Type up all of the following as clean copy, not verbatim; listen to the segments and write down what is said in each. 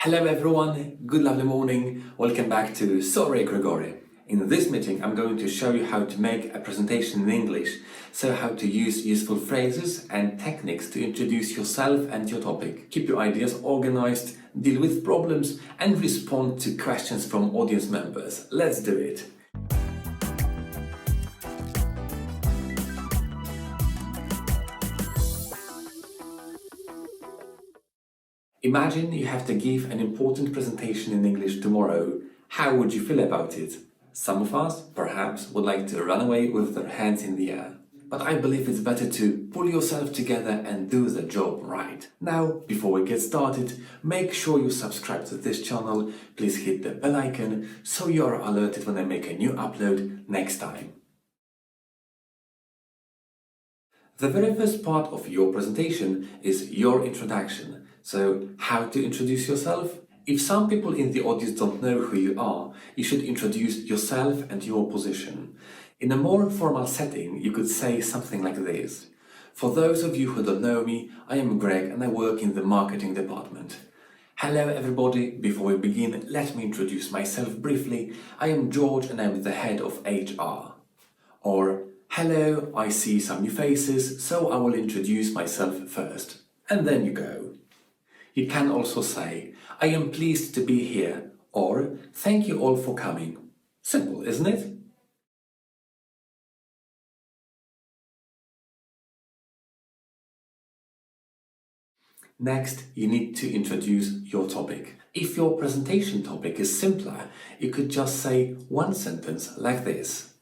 Hello everyone, good lovely morning, welcome back to SorryGregory. In this meeting I'm going to show you how to make a presentation in English, so how to use useful phrases and techniques to introduce yourself and your topic. Keep your ideas organized, deal with problems and respond to questions from audience members. Let's do it! Imagine you have to give an important presentation in English tomorrow. How would you feel about it? Some of us, perhaps, would like to run away with their hands in the air. But I believe it's better to pull yourself together and do the job right. Now, before we get started, make sure you subscribe to this channel. Please hit the bell icon so you are alerted when I make a new upload next time. The very first part of your presentation is your introduction. So, how to introduce yourself? If some people in the audience don't know who you are, you should introduce yourself and your position. In a more formal setting, you could say something like this. For those of you who don't know me, I am Greg and I work in the marketing department. Hello everybody, before we begin, let me introduce myself briefly. I am George and I am the head of HR. Or, hello, I see some new faces, so I will introduce myself first. And then you go. You can also say, I am pleased to be here, or thank you all for coming. Simple, isn't it? Next, you need to introduce your topic. If your presentation topic is simpler, you could just say one sentence like this.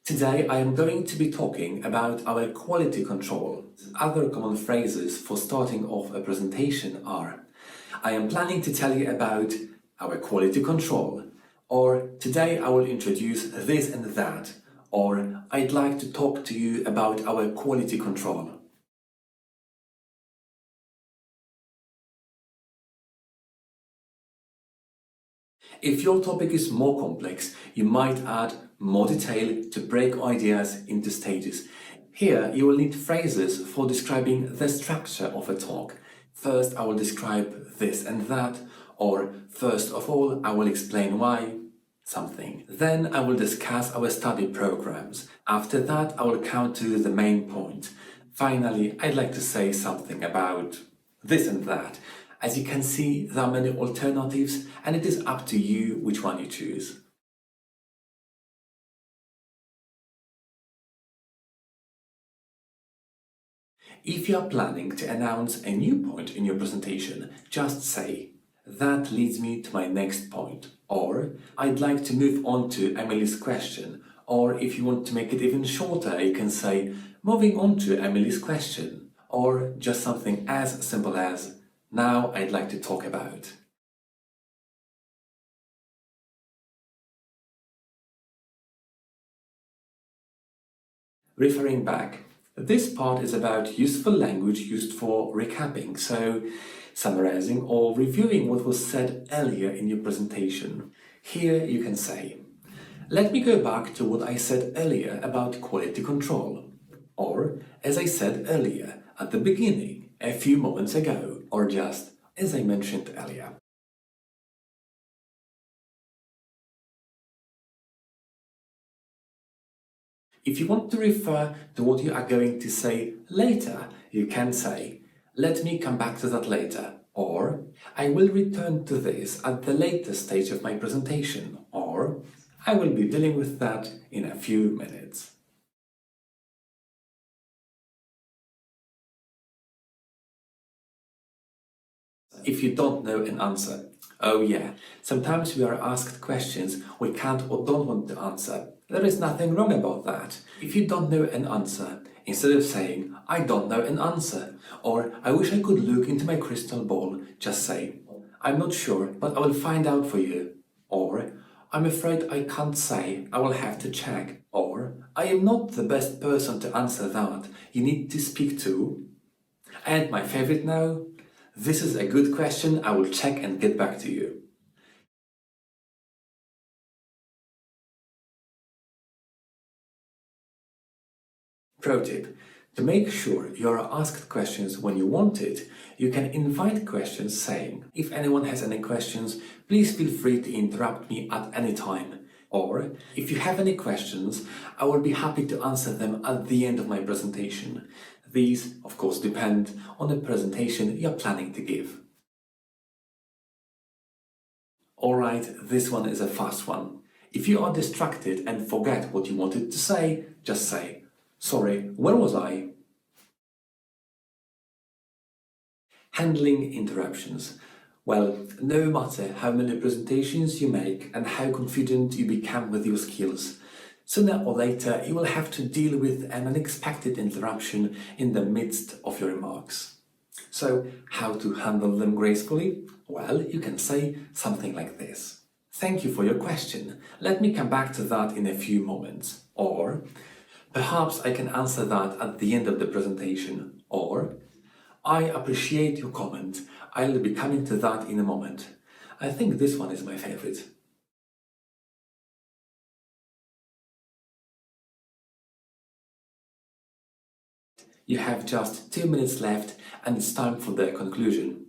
Today I am going to be talking about our quality control. Other common phrases for starting off a presentation are I am planning to tell you about our quality control, or today I will introduce this and that, or I'd like to talk to you about our quality control. If your topic is more complex, you might add more detail to break ideas into stages. Here you will need phrases for describing the structure of a talk. First I will describe this and that, or first of all I will explain why something. Then I will discuss our study programs. After that I will come to the main point. Finally, I'd like to say something about this and that. As you can see, there are many alternatives and it is up to you which one you choose. If you are planning to announce a new point in your presentation, just say, that leads me to my next point, or I'd like to move on to Emily's question, or if you want to make it even shorter, you can say, moving on to Emily's question, or just something as simple as, now I'd like to talk about. Referring back, this part is about useful language used for recapping, so summarizing or reviewing what was said earlier in your presentation. Here you can say, let me go back to what I said earlier about quality control. Or, as I said earlier, at the beginning, a few moments ago, or just as I mentioned earlier. If you want to refer to what you are going to say later, you can say, let me come back to that later, or I will return to this at the later stage of my presentation, or I will be dealing with that in a few minutes. If you don't know an answer, oh yeah, sometimes we are asked questions we can't or don't want to answer. There is nothing wrong about that. If you don't know an answer, instead of saying, I don't know an answer, or I wish I could look into my crystal ball, just say, I'm not sure, but I will find out for you. Or, I'm afraid I can't say, I will have to check. Or, I am not the best person to answer that, you need to speak to. And my favorite now, this is a good question, I will check and get back to you. Pro tip, To make sure you are asked questions when you want it, you can invite questions saying, "If anyone has any questions, please feel free to interrupt me at any time." Or, "If you have any questions, I will be happy to answer them at the end of my presentation." These, of course, depend on the presentation you're planning to give. Alright, this one is a fast one. If you are distracted and forget what you wanted to say, just say, "Sorry, where was I?" Handling interruptions. Well, no matter how many presentations you make and how confident you become with your skills, sooner or later you will have to deal with an unexpected interruption in the midst of your remarks. So, how to handle them gracefully? Well, you can say something like this. "Thank you for your question. Let me come back to that in a few moments." Or, "Perhaps I can answer that at the end of the presentation." Or, "I appreciate your comment. I'll be coming to that in a moment." I think this one is my favorite. You have just 2 minutes left and it's time for the conclusion.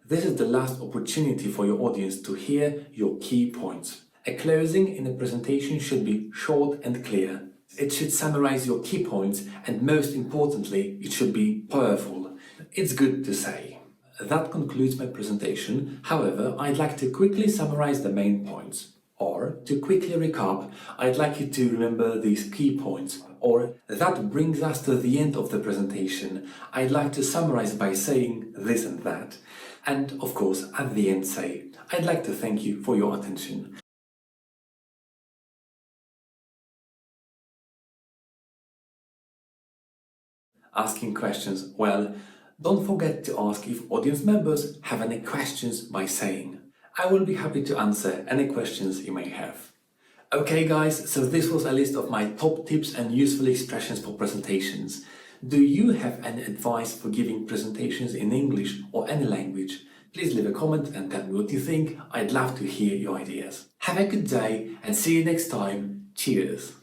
This is the last opportunity for your audience to hear your key points. A closing in a presentation should be short and clear. It should summarize your key points and, most importantly, it should be powerful. It's good to say. That concludes my presentation. However, I'd like to quickly summarize the main points. Or, to quickly recap, I'd like you to remember these key points. Or, that brings us to the end of the presentation. I'd like to summarize by saying this and that. And, of course, at the end say, "I'd like to thank you for your attention." Asking questions. Well, don't forget to ask if audience members have any questions by saying, "I will be happy to answer any questions you may have." Okay guys, so this was a list of my top tips and useful expressions for presentations. Do you have any advice for giving presentations in English or any language? Please leave a comment and tell me what you think. I'd love to hear your ideas. Have a good day and see you next time. Cheers!